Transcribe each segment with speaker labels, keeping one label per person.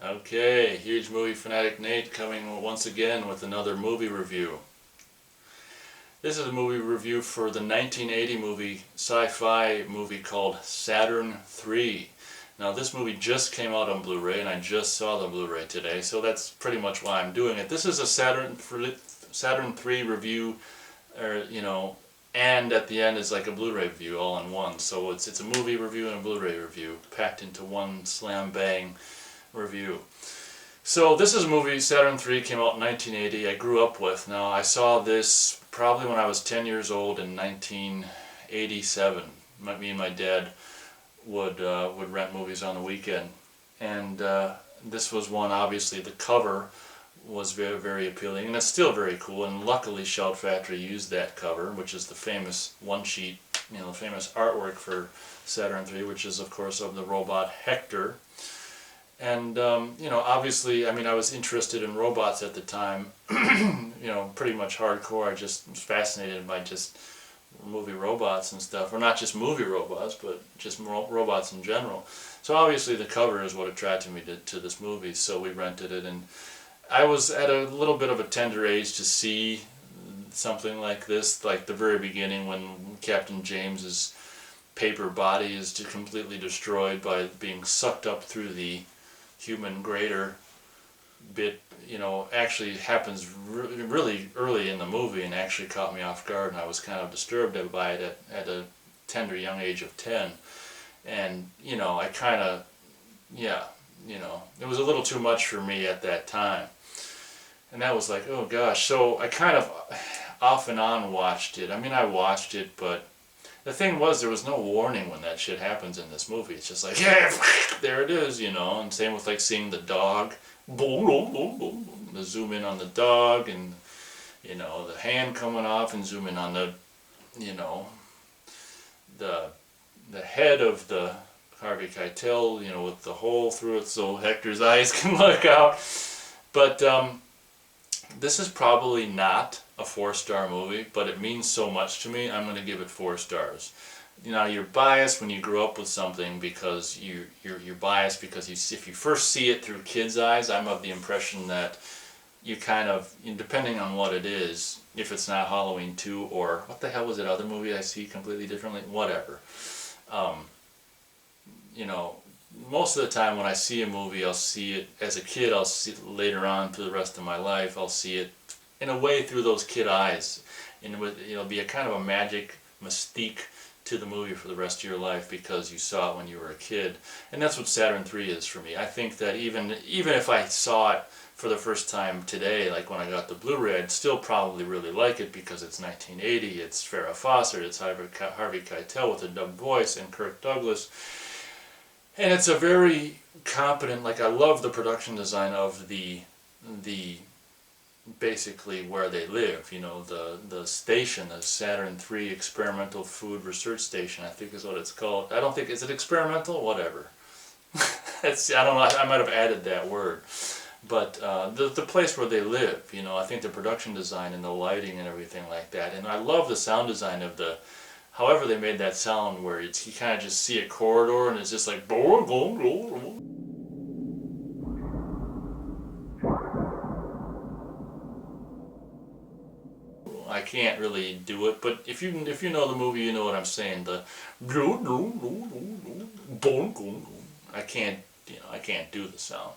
Speaker 1: Okay, huge movie fanatic Nate coming once again with another movie review. This is a movie review for the 1980 movie, sci-fi movie called Saturn 3. Now this movie just came out on Blu-ray and I just saw the Blu-ray today, so that's pretty much why I'm doing it. This is a Saturn 3 review, and at the end is like a Blu-ray review all in one. So it's a movie review and a Blu-ray review packed into one slam bang review. So this is a movie, Saturn 3, came out in 1980, I grew up with. Now I saw this probably when I was 10 years old in 1987. Me and my dad would rent movies on the weekend. And this was one, obviously the cover was very, very appealing, and it's still very cool, and luckily Shout Factory used that cover, which is the famous one-sheet, the famous artwork for Saturn 3, which is of course of the robot Hector. And, obviously, I was interested in robots at the time, pretty much hardcore. I just was fascinated by just movie robots and stuff. Or not just movie robots, but just robots in general. So obviously the cover is what attracted me to this movie, so we rented it. And I was at a little bit of a tender age to see something like this, like the very beginning when Captain James's paper body is completely destroyed by being sucked up through the human grater bit, actually happens really early in the movie and actually caught me off guard, and I was kind of disturbed by it at a tender young age of 10. And, I kind of, it was a little too much for me at that time. And that was like, oh gosh. So I kind of off and on watched it. I watched it, but the thing was, there was no warning when that shit happens in this movie. It's just like, yeah, there it is, and same with like seeing the dog, boom, boom, boom, boom, the zoom in on the dog, and the hand coming off, and zoom in on the, the head of the Harvey Keitel, with the hole through it so Hector's eyes can look out. But this is probably not a 4-star movie, but it means so much to me. I'm going to give it 4 stars. You're biased when you grow up with something because you're biased because if you first see it through kids' eyes, I'm of the impression that you kind of, depending on what it is, if it's not Halloween 2 or what the hell was that other movie I see completely differently, whatever. Most of the time when I see a movie, I'll see it as a kid, I'll see it later on through the rest of my life, I'll see it in a way through those kid eyes, and it'll be a kind of a magic mystique to the movie for the rest of your life because you saw it when you were a kid. And that's what Saturn 3 is for me. I think that even if I saw it for the first time today, like when I got the Blu-ray, I'd still probably really like it because it's 1980, it's Farrah Fawcett, it's Harvey Keitel with a dubbed voice, and Kirk Douglas. And it's a very competent, I love the production design of the basically where they live, the station, the Saturn 3 Experimental Food Research Station, I think is what it's called. I don't think, is it experimental? Whatever. I don't know, I might have added that word. But the place where they live, I think the production design and the lighting and everything like that. And I love the sound design of however they made that sound where you kind of just see a corridor and it's just like I can't really do it, but if you know the movie, you know what I'm saying. I can't do the sound.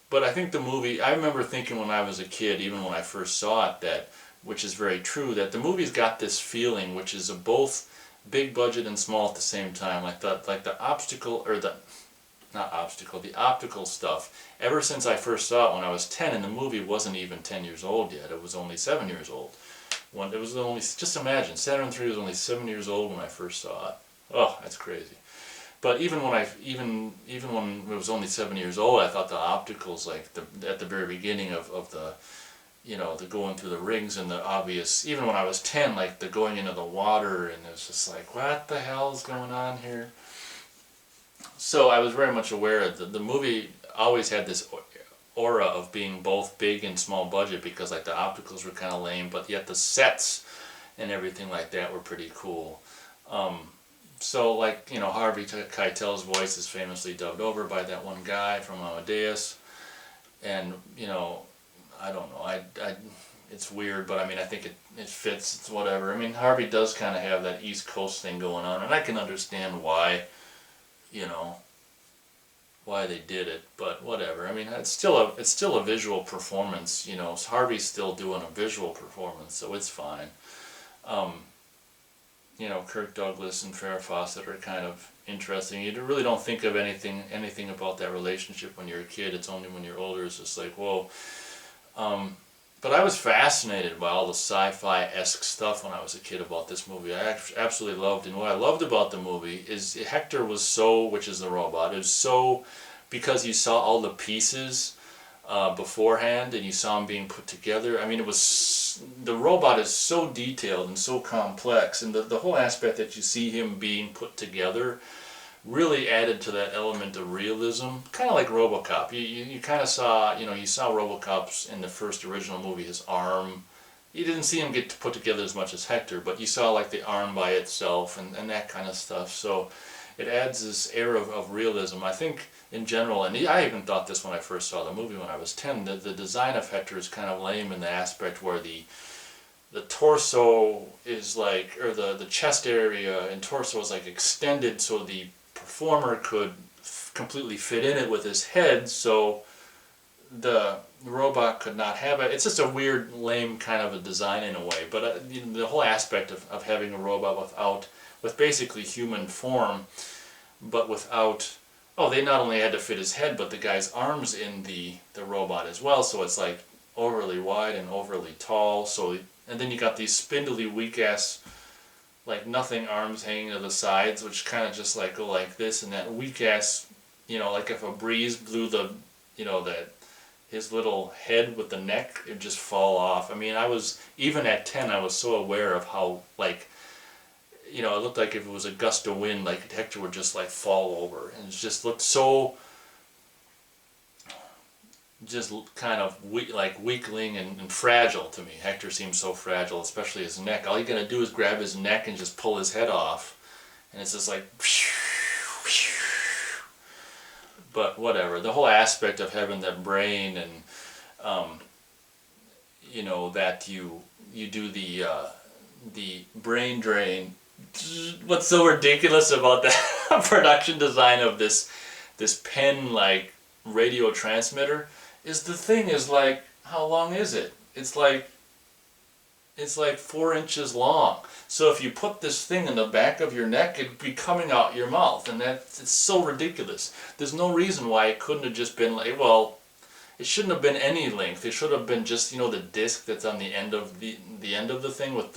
Speaker 1: But I think the movie, I remember thinking when I was a kid, even when I first saw it, which is very true, that the movie's got this feeling which is of both big budget and small at the same time, like the optical stuff. Ever since I first saw it when I was 10, and the movie wasn't even 10 years old yet, it was only 7 years old. Just imagine, Saturn 3 was only 7 years old when I first saw it. Oh, that's crazy. But even when it was only 7 years old, I thought the opticals, at the very beginning of the, the going through the rings and the obvious, even when I was 10, the going into the water, and it was just like, what the hell is going on here? So I was very much aware that the movie always had this aura of being both big and small budget because the opticals were kind of lame, but yet the sets and everything like that were pretty cool. So Harvey Keitel's voice is famously dubbed over by that one guy from Amadeus. and you know, I don't know, it's weird, but I mean, I think it fits, it's whatever. I mean, Harvey does kind of have that East Coast thing going on, and I can understand why, you know, why they did it, but whatever. I mean, it's still a visual performance, you know. Harvey's still doing a visual performance, so it's fine. Um, you know, Kirk Douglas and Farrah Fawcett are kind of interesting. You really don't think of anything about that relationship when you're a kid. It's only when you're older it's just like, whoa. But I was fascinated by all the sci-fi-esque stuff when I was a kid about this movie. I absolutely loved it. And what I loved about the movie is Hector was so, which is the robot, is so, because you saw all the pieces beforehand and you saw them being put together. I mean, the robot is so detailed and so complex, and the whole aspect that you see him being put together really added to that element of realism, kind of like RoboCop. You kind of saw, you know, you saw RoboCop's in the first original movie, his arm. You didn't see him get put together as much as Hector, but you saw like the arm by itself and that kind of stuff. So it adds this air of realism, I think, in general. And I even thought this when I first saw the movie when I was 10, that the design of Hector is kind of lame in the aspect where the torso is like, or the chest area and torso is like extended so the performer could completely fit in it with his head, so the robot could not have it. It's just a weird, lame kind of a design in a way. But you know, the whole aspect of having a robot with basically human form, but without, oh, they not only had to fit his head, but the guy's arms in the robot as well. So it's like overly wide and overly tall. So, and then you got these spindly, weak ass, like nothing arms hanging to the sides, which kind of just like go like this, and that weak ass, you know, like if a breeze blew the, you know, that his little head with the neck, it'd just fall off. I mean, even at 10, I was so aware of how, like, you know, it looked like if it was a gust of wind, like Hector would just like fall over, and it just looked so, just kind of like weakling and fragile to me. Hector seems so fragile, especially his neck. All you gotta do is grab his neck and just pull his head off, and it's just like, but whatever. The whole aspect of having that brain and you know, that you do the brain drain. What's so ridiculous about that production design of this pen like radio transmitter is the thing is like, how long is it? It's like 4 inches long. So if you put this thing in the back of your neck, it'd be coming out your mouth, and it's so ridiculous. There's no reason why it couldn't have just been like, well, it shouldn't have been any length. It should have been just, you know, the disc that's on the end of the end of the thing with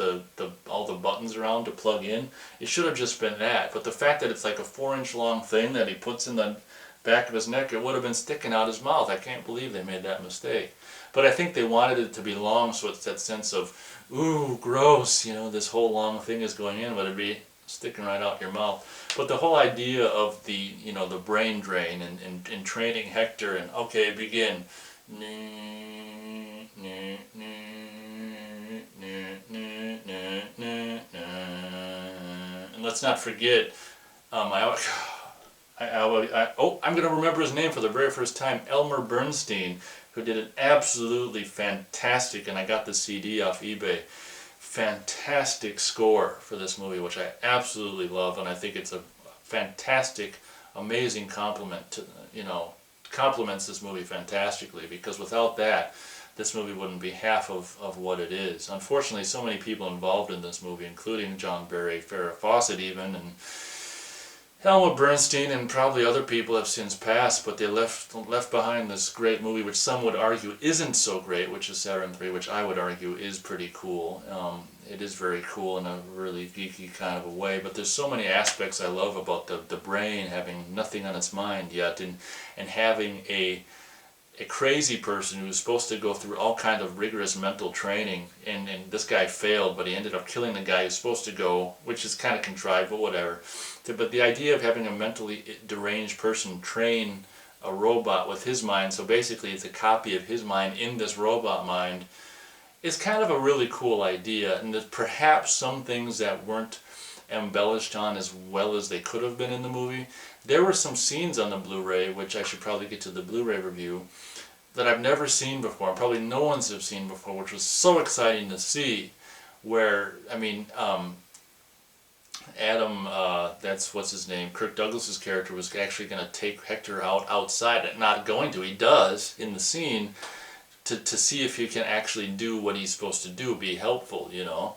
Speaker 1: all the buttons around to plug in. It should have just been that. But the fact that it's like a 4-inch long thing that he puts in the back of his neck, it would have been sticking out his mouth. I can't believe they made that mistake. But I think they wanted it to be long, so it's that sense of, ooh, gross, you know, this whole long thing is going in, but it'd be sticking right out your mouth. But the whole idea of the, you know, the brain drain and training Hector and, okay, begin. And let's not forget, I'm going to remember his name for the very first time, Elmer Bernstein, who did an absolutely fantastic, and I got the CD off eBay, fantastic score for this movie, which I absolutely love, and I think it's a fantastic, amazing compliment to, you know, complements this movie fantastically, because without that, this movie wouldn't be half of what it is. Unfortunately, so many people involved in this movie, including John Barry, Farrah Fawcett even, and Elmer Bernstein and probably other people have since passed, but they left behind this great movie, which some would argue isn't so great, which is Saturn 3, which I would argue is pretty cool. It is very cool in a really geeky kind of a way, but there's so many aspects I love about the brain having nothing on its mind yet, and having a crazy person who's supposed to go through all kind of rigorous mental training, and this guy failed, but he ended up killing the guy who's supposed to go, which is kind of contrived, but whatever. But the idea of having a mentally deranged person train a robot with his mind, so basically it's a copy of his mind in this robot mind, is kind of a really cool idea, and there's perhaps some things that weren't embellished on as well as they could have been in the movie. There were some scenes on the Blu-ray, which I should probably get to the Blu-ray review, that I've never seen before, and probably no one's have seen before, which was so exciting to see. Where, I mean, Adam, that's what's his name, Kirk Douglas's character was actually going to take Hector outside, not going to, he does in the scene, to see if he can actually do what he's supposed to do, be helpful, you know,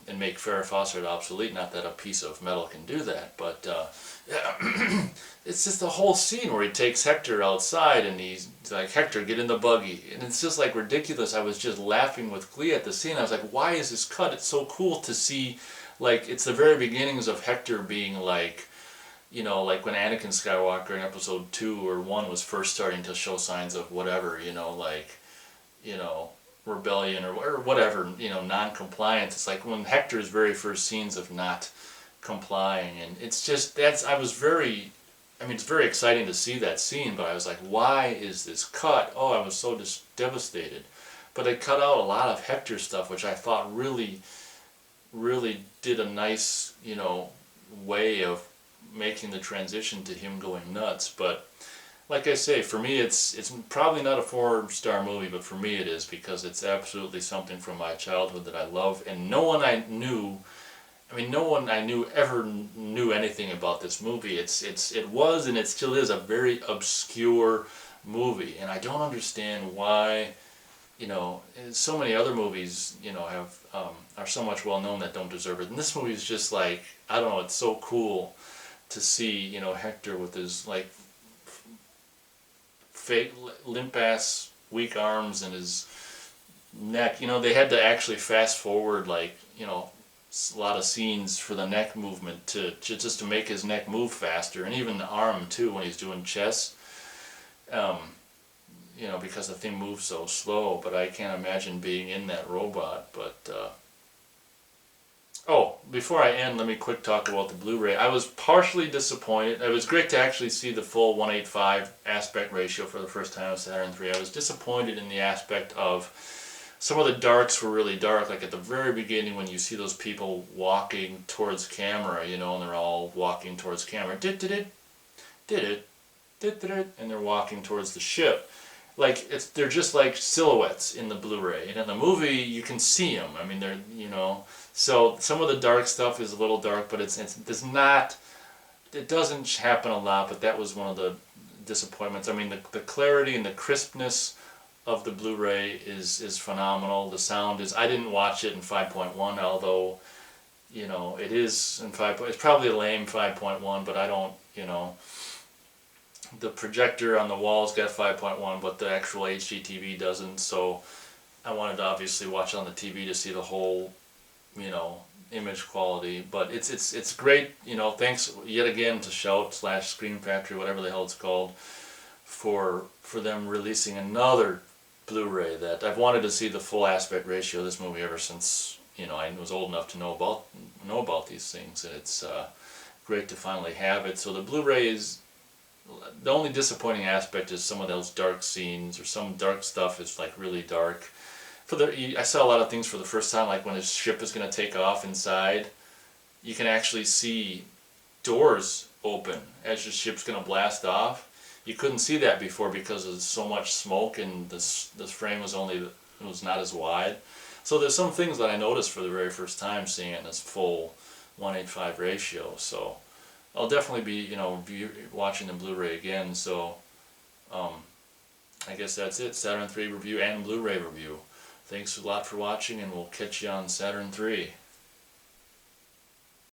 Speaker 1: and make ferrous phosphate obsolete. Not that a piece of metal can do that, but yeah. It's just the whole scene where he takes Hector outside and he's like, Hector, get in the buggy. And it's just like ridiculous. I was just laughing with glee at the scene. I was like, why is this cut? It's so cool to see, like, it's the very beginnings of Hector being like, you know, like when Anakin Skywalker in episode 2 or 1 was first starting to show signs of whatever, you know, like, you know, rebellion or whatever, you know, non-compliance. It's like when Hector's very first scenes of not complying, and it's just, I was very, I mean, it's very exciting to see that scene, but I was like, why is this cut? Oh, I was so devastated. But they cut out a lot of Hector stuff, which I thought really, really did a nice, you know, way of making the transition to him going nuts. But like I say, for me, it's probably not a 4-star movie, but for me it is, because it's absolutely something from my childhood that I love, and no one I knew ever knew anything about this movie. It was and it still is a very obscure movie, and I don't understand why, you know, so many other movies, you know, have are so much well known that don't deserve it. And this movie is just like, I don't know, it's so cool to see, you know, Hector with his like fake limp ass weak arms and his neck. You know, they had to actually fast forward, like, you know, a lot of scenes for the neck movement to just to make his neck move faster, and even the arm too when he's doing chess. You know, because the thing moves so slow. But I can't imagine being in that robot. But oh, before I end, let me quick talk about the Blu-ray. I was partially disappointed. It was great to actually see the full 1:8:5 aspect ratio for the first time on Saturn 3. I was disappointed in the aspect of some of the darks were really dark, like at the very beginning when you see those people walking towards camera, you know, and they're all walking towards camera, and they're walking towards the ship. Like, they're just like silhouettes in the Blu-ray, and in the movie you can see them. I mean, they're, you know, so some of the dark stuff is a little dark, but it doesn't happen a lot. But that was one of the disappointments. I mean, the clarity and the crispness of the Blu-ray is phenomenal. The sound is, I didn't watch it in 5.1, although, you know, it is in 5. It's probably a lame 5.1, but I don't, you know, the projector on the walls got 5.1, but the actual HDTV doesn't. So I wanted to obviously watch it on the TV to see the whole, you know, image quality. But it's great, you know. Thanks yet again to Shout / Screen Factory, whatever the hell it's called, for them releasing another Blu-ray that I've wanted to see the full aspect ratio of this movie ever since, you know, I was old enough to know about these things, and it's great to finally have it. So the Blu-ray is, the only disappointing aspect is some of those dark scenes, or some dark stuff is like really dark. I saw a lot of things for the first time, like when his ship is going to take off inside, you can actually see doors open as the ship's going to blast off. You couldn't see that before because of so much smoke, and this frame was not as wide. So there's some things that I noticed for the very first time seeing it in this full 1:8:5 ratio. So I'll definitely be, you know, watching the Blu-ray again. So I guess that's it. Saturn 3 review and Blu-ray review. Thanks a lot for watching, and we'll catch you on Saturn 3.